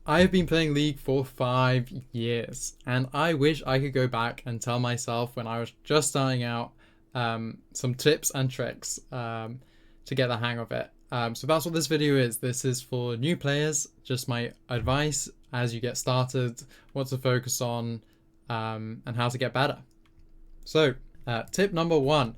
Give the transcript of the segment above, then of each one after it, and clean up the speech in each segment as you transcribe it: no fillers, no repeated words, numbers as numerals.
I've been playing League for 5 years, and I wish I could go back and tell myself when I was just starting out some tips and tricks to get the hang of it. So that's what this video is. This is for new players, just my advice as you get started, what to focus on, and how to get better. So, tip number 1.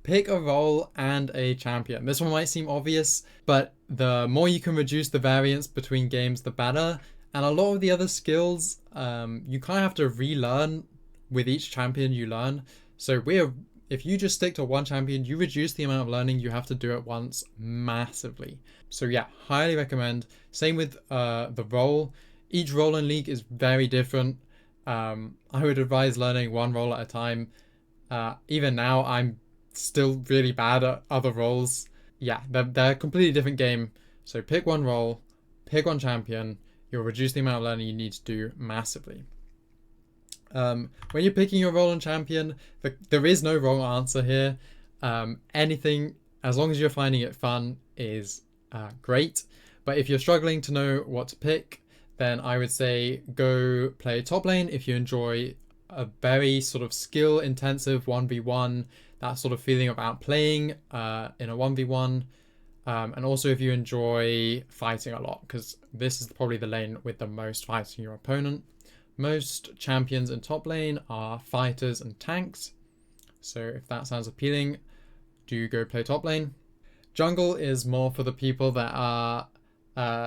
Pick a role and a champion. This one might seem obvious, but the more you can reduce the variance between games, the better. And a lot of the other skills, you kind of have to relearn with each champion you learn. So if you just stick to one champion, you reduce the amount of learning you have to do at once massively. So yeah, highly recommend. Same with the role. Each role in League is very different. I would advise learning one role at a time. Even now, I'm still really bad at other roles. Yeah, they're a completely different game. So pick one role, pick one champion. You'll reduce the amount of learning you need to do massively. When you're picking your role and champion, there is no wrong answer here. Anything, as long as you're finding it fun, is great. But if you're struggling to know what to pick, then I would say go play top lane if you enjoy a very sort of skill intensive 1v1, that sort of feeling of outplaying in a 1v1, and also if you enjoy fighting a lot, because this is probably the lane with the most fighting your opponent. Most champions in top lane are fighters and tanks, so if that sounds appealing, do go play top lane. Jungle is more for the people that are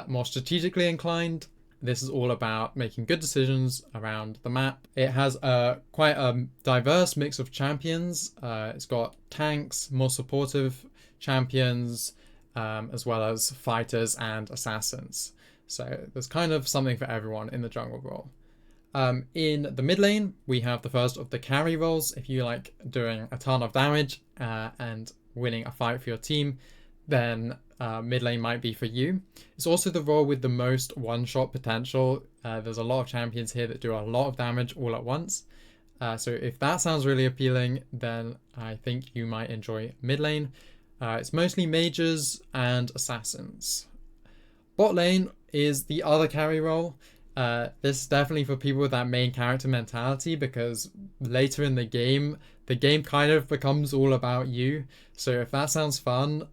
more strategically inclined. This is all about making good decisions around the map. It has quite a diverse mix of champions. It's got tanks, more supportive champions, as well as fighters and assassins. So there's kind of something for everyone in the jungle role. In the mid lane, we have the first of the carry roles. If you like doing a ton of damage and winning a fight for your team, then mid lane might be for you. It's also the role with the most one-shot potential. There's a lot of champions here that do a lot of damage all at once. So if that sounds really appealing, then I think you might enjoy mid lane. It's mostly mages and assassins. Bot lane is the other carry role. This is definitely for people with that main character mentality, because later in the game kind of becomes all about you. So if that sounds fun,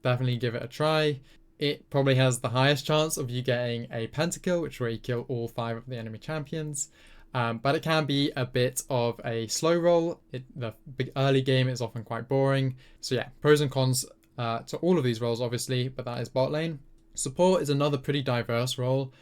definitely give it a try. It probably has the highest chance of you getting a pentakill, which is where you kill all 5 of the enemy champions. But it can be a bit of a slow roll. The early game is often quite boring. So yeah, pros and cons to all of these roles, obviously, but that is bot lane. Support is another pretty diverse role.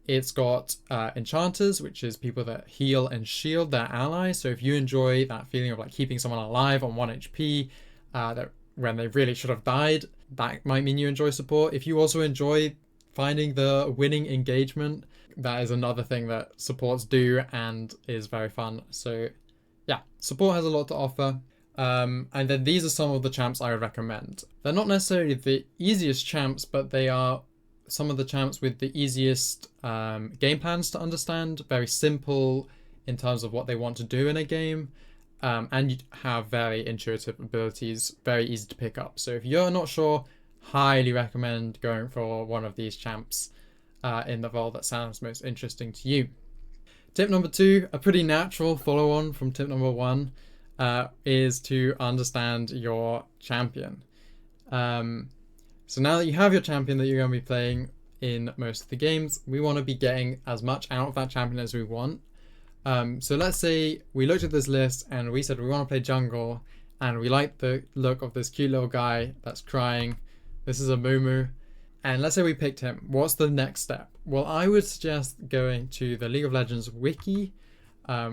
It's got enchanters, which is people that heal and shield their allies. So if you enjoy that feeling of like keeping someone alive on 1 HP that when they really should have died, that might mean you enjoy support. If you also enjoy finding the winning engagement, that is another thing that supports do and is very fun. So yeah, support has a lot to offer. And then these are some of the champs I would recommend. They're not necessarily the easiest champs, but they are some of the champs with the easiest game plans to understand, very simple in terms of what they want to do in a game, and you have very intuitive abilities, very easy to pick up. So if you're not sure, highly recommend going for one of these champs in the role that sounds most interesting to you. Tip number 2, a pretty natural follow-on from tip number 1, is to understand your champion. So now that you have your champion that you're going to be playing in most of the games, we want to be getting as much out of that champion as we want. So let's say we looked at this list and we said we want to play jungle, and we like the look of this cute little guy that's crying. This is a Mumu. And let's say we picked him. What's the next step? Well, I would suggest going to the League of Legends Wiki,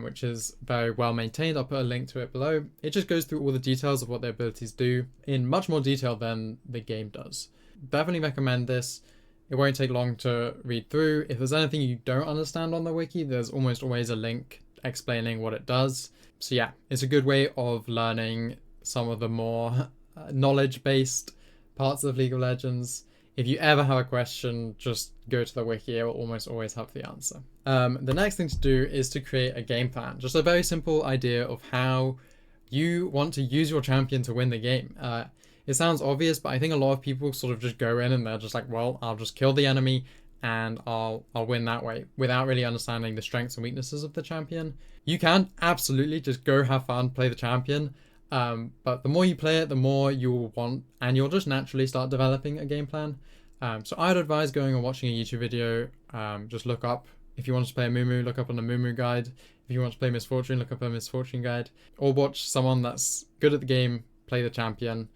which is very well maintained. I'll put a link to it below. It just goes through all the details of what their abilities do in much more detail than the game does. Definitely recommend this. It won't take long to read through. If there's anything you don't understand on the wiki, there's almost always a link explaining what it does. So yeah, it's a good way of learning some of the more knowledge-based parts of League of Legends. If you ever have a question, just go to the wiki. It will almost always have the answer. The next thing to do is to create a game plan. Just a very simple idea of how you want to use your champion to win the game. It sounds obvious, but I think a lot of people sort of just go in and they're just like, well, I'll just kill the enemy and I'll win that way without really understanding the strengths and weaknesses of the champion. You can absolutely just go have fun, play the champion, but the more you play it, the more you'll want, and you'll just naturally start developing a game plan. So I'd advise going and watching a YouTube video. Just look up, if you want to play a Mumu, look up on the Mumu guide. If you want to play Misfortune, look up a Misfortune guide. Or watch someone that's good at the game play the champion.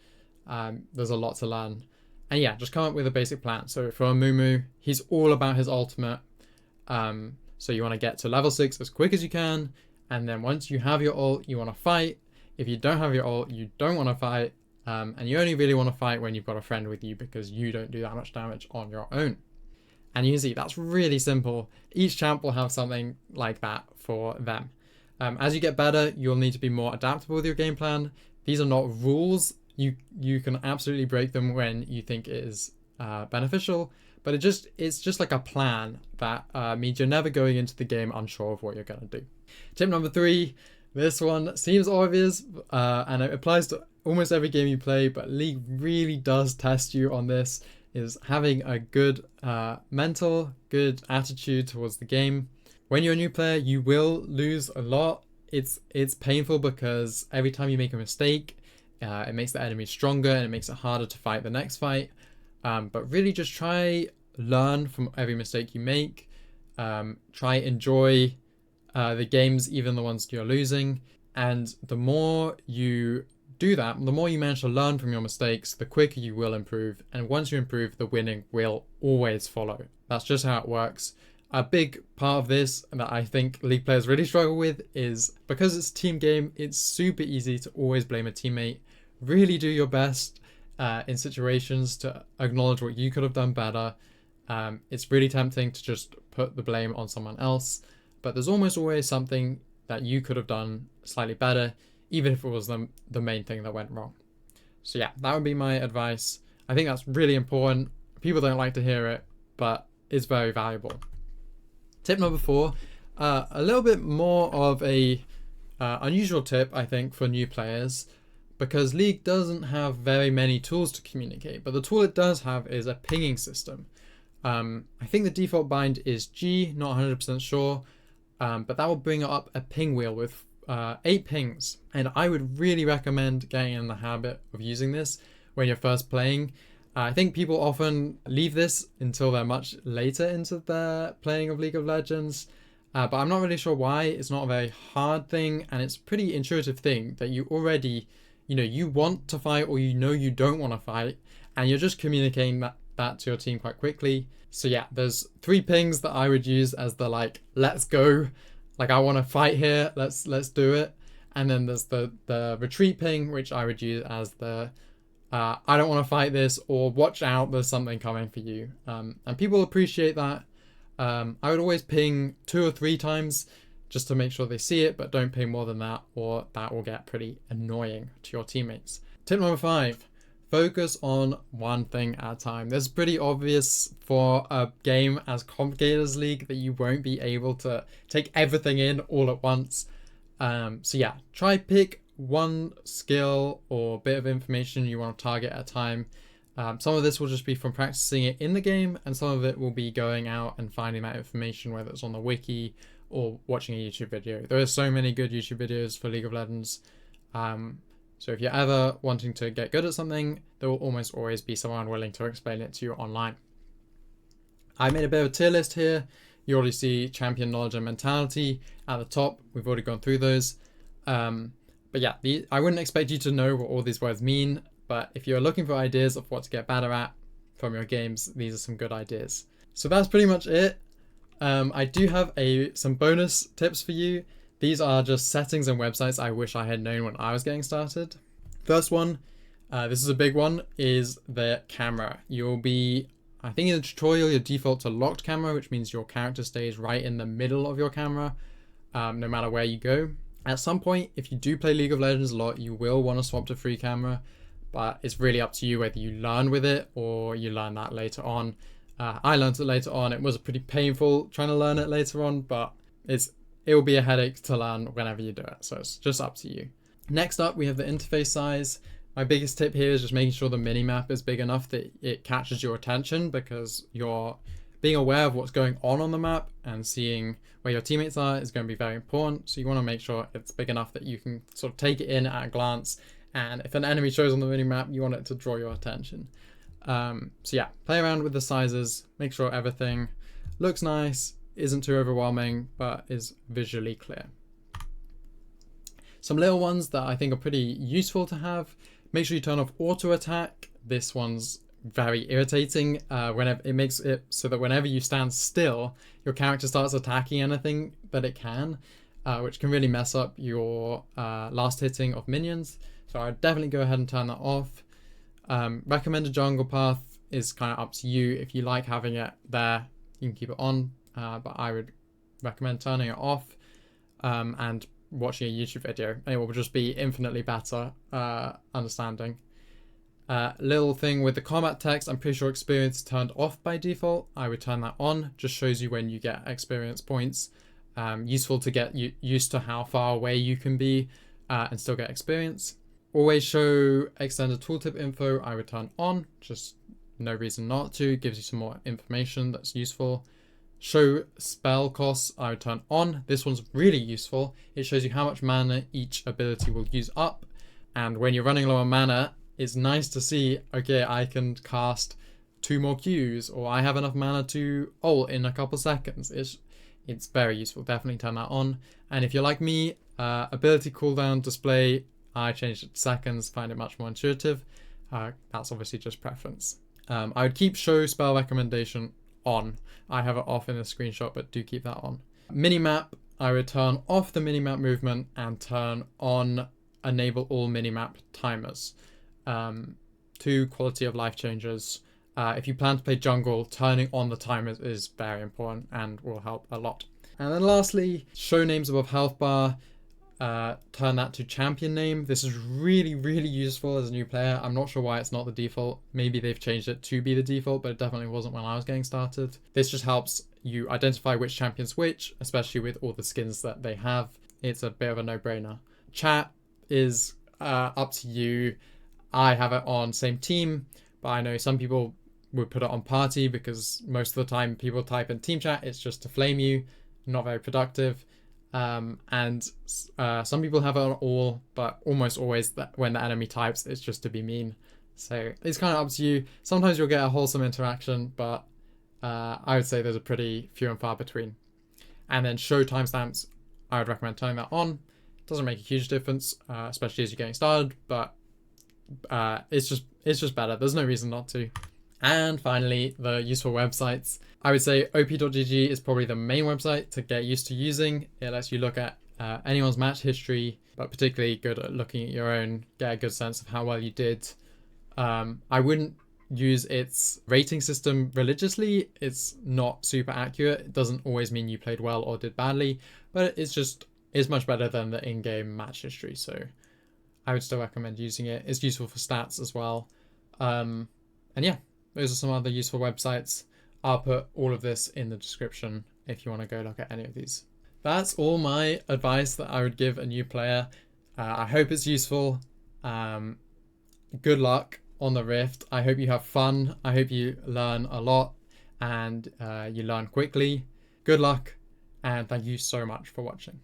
There's a lot to learn. And yeah, just come up with a basic plan. So for a Mumu, he's all about his ultimate. So you want to get to level 6 as quick as you can. And then once you have your ult, you want to fight. If you don't have your ult, you don't want to fight. And you only really want to fight when you've got a friend with you, because you don't do that much damage on your own. And you can see that's really simple. Each champ will have something like that for them. As you get better, you'll need to be more adaptable with your game plan. These are not rules. You can absolutely break them when you think it is beneficial, but it's just like a plan that means you're never going into the game unsure of what you're going to do. Tip number 3, this one seems obvious, and it applies to almost every game you play, but League really does test you on this, is having a good good attitude towards the game. When you're a new player, you will lose a lot. It's painful because every time you make a mistake, it makes the enemy stronger and it makes it harder to fight the next fight. But really just try learn from every mistake you make. Try enjoy the games, even the ones you're losing. And the more you do that, the more you manage to learn from your mistakes, the quicker you will improve. And once you improve, the winning will always follow. That's just how it works. A big part of this that I think League players really struggle with is because it's a team game, it's super easy to always blame a teammate. Really do your best in situations to acknowledge what you could have done better. It's really tempting to just put the blame on someone else, but there's almost always something that you could have done slightly better, even if it was the main thing that went wrong. So yeah, that would be my advice. I think that's really important. People don't like to hear it, but it's very valuable. Tip number 4, a little bit more of a unusual tip, I think, for new players, because League doesn't have very many tools to communicate, but the tool it does have is a pinging system. I think the default bind is G, not 100% sure, but that will bring up a ping wheel with 8 pings, and I would really recommend getting in the habit of using this when you're first playing. I think people often leave this until they're much later into their playing of League of Legends, but I'm not really sure why. It's not a very hard thing, and it's a pretty intuitive thing that you already, you want to fight or you don't want to fight, and you're just communicating that to your team quite quickly. So yeah, there's 3 pings that I would use as the let's go, I want to fight here, let's do it. And then there's the retreat ping, which I would use as the I don't want to fight this, or watch out, there's something coming for you. And people appreciate that. I would always ping 2 or 3 times just to make sure they see it, but don't ping more than that, or that will get pretty annoying to your teammates. Tip number 5, focus on one thing at a time. This is pretty obvious for a game as complicated as League that you won't be able to take everything in all at once. So yeah, try pick one skill or bit of information you want to target at a time. Some of this will just be from practicing it in the game, and some of it will be going out and finding that information, whether it's on the wiki or watching a YouTube video. There are so many good YouTube videos for League of Legends. So if you're ever wanting to get good at something, there will almost always be someone willing to explain it to you online. I made a bit of a tier list here. You already see champion knowledge and mentality at the top. We've already gone through those. But yeah, I wouldn't expect you to know what all these words mean, but if you're looking for ideas of what to get better at from your games, these are some good ideas. So that's pretty much it. I do have some bonus tips for you. These are just settings and websites I wish I had known when I was getting started. First one, this is a big one, is the camera. You'll be, I think in the tutorial, you default to locked camera, which means your character stays right in the middle of your camera, no matter where you go. At some point, if you do play League of Legends a lot, you will want to swap to free camera, but it's really up to you whether you learn with it or you learn that later on. I learned it later on. It was pretty painful trying to learn it later on, but it will be a headache to learn whenever you do it, so it's just up to you. Next up, we have the interface size. My biggest tip here is just making sure the minimap is big enough that it catches your attention, because your being aware of what's going on the map and seeing where your teammates are is going to be very important. So you want to make sure it's big enough that you can sort of take it in at a glance. And if an enemy shows on the mini map, you want it to draw your attention. So yeah, play around with the sizes, make sure everything looks nice, isn't too overwhelming, but is visually clear. Some little ones that I think are pretty useful to have. Make sure you turn off auto attack. This one's very irritating. Whenever it makes it so that whenever you stand still, your character starts attacking anything that it can, which can really mess up your last hitting of minions. So I'd definitely go ahead and turn that off. Recommended jungle path is kind of up to you. If you like having it there, you can keep it on, but I would recommend turning it off and watching a YouTube video. It will just be infinitely better understanding. Little thing with the combat text, I'm pretty sure experience is turned off by default. I would turn that on, just shows you when you get experience points. Useful to get used to how far away you can be and still get experience. Always show extended tooltip info, I would turn on, just no reason not to, gives you some more information that's useful. Show spell costs, I would turn on. This one's really useful. It shows you how much mana each ability will use up. And when you're running low on mana, it's nice to see, okay, I can cast 2 more Qs, or I have enough mana to ult in a couple seconds. It's very useful, definitely turn that on. And if you're like me, ability cooldown display, I changed it to seconds, find it much more intuitive. That's obviously just preference. I would keep show spell recommendation on. I have it off in the screenshot, but do keep that on. Minimap, I would turn off the minimap movement and turn on enable all minimap timers. 2 quality of life changes. If you plan to play jungle, turning on the timers is very important and will help a lot. And then lastly, show names above health bar. Turn that to champion name. This is really, really useful as a new player. I'm not sure why it's not the default. Maybe they've changed it to be the default, but it definitely wasn't when I was getting started. This just helps you identify which champion's which, especially with all the skins that they have. It's a bit of a no-brainer. Chat is up to you. I have it on same team, but I know some people would put it on party because most of the time people type in team chat, it's just to flame you, not very productive. And some people have it on all, but almost always when the enemy types, it's just to be mean. So it's kind of up to you. Sometimes you'll get a wholesome interaction, but I would say there's a pretty few and far between. And then show timestamps, I would recommend turning that on. It doesn't make a huge difference, especially as you're getting started, but it's just better. There's no reason not to. And finally, the useful websites. I would say op.gg is probably the main website to get used to using. It lets you look at anyone's match history, but particularly good at looking at your own, get a good sense of how well you did. I wouldn't use its rating system religiously. It's not super accurate. It doesn't always mean you played well or did badly, but it's much better than the in-game match history. So I would still recommend using it. It's useful for stats as well. And yeah, those are some other useful websites. I'll put all of this in the description if you want to go look at any of these. That's all my advice that I would give a new player. I hope it's useful. Good luck on the Rift. I hope you have fun. I hope you learn a lot and you learn quickly. Good luck, and thank you so much for watching.